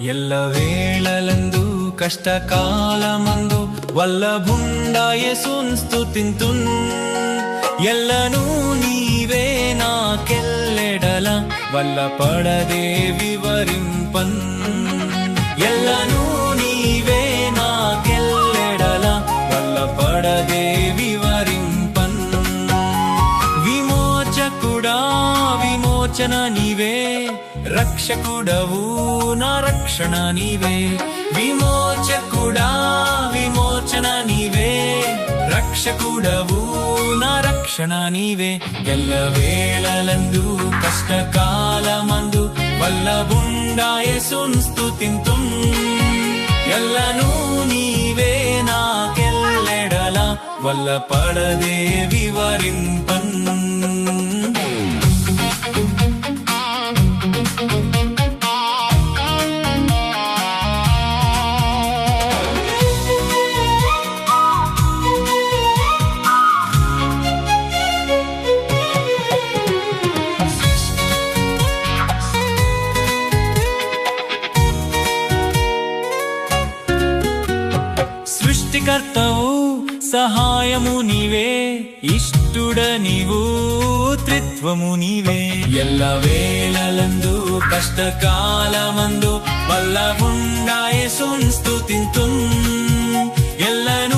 ఎల్లవేళలందు కష్టకాలమందు వల్లభుండాయేసున్ స్తుతింతున్ ఎల్లను నీవే నాకెల్లెడల వల్లపడదే వివరింపన్ ఎల్లను నీవే నాకెల్లెడల వల్లపడదే వివరింపన్ విమోచకుడా విమోచన నీవే రక్షకుడవు నా రక్షణ నీవే విమోచకుడా విమోచన నీవే రక్షకుడవు నా రక్షణ నీవే ఎల్లవేళలందు కష్టకాలమందు వల్లభుండాయేసున్ స్తుతింతుం ఎల్లను నీవే నాకెల్లెడల వల్లపడదే వివరింపన్ సృష్టికర్తవు సహాయము నీవే ఇష్టుడ నీవు త్రిత్వము నీవే ఎల్లవేళలందు కష్టకాలమందు వల్లభుండాయేసున్ స్తుతింతుం ఎల్లను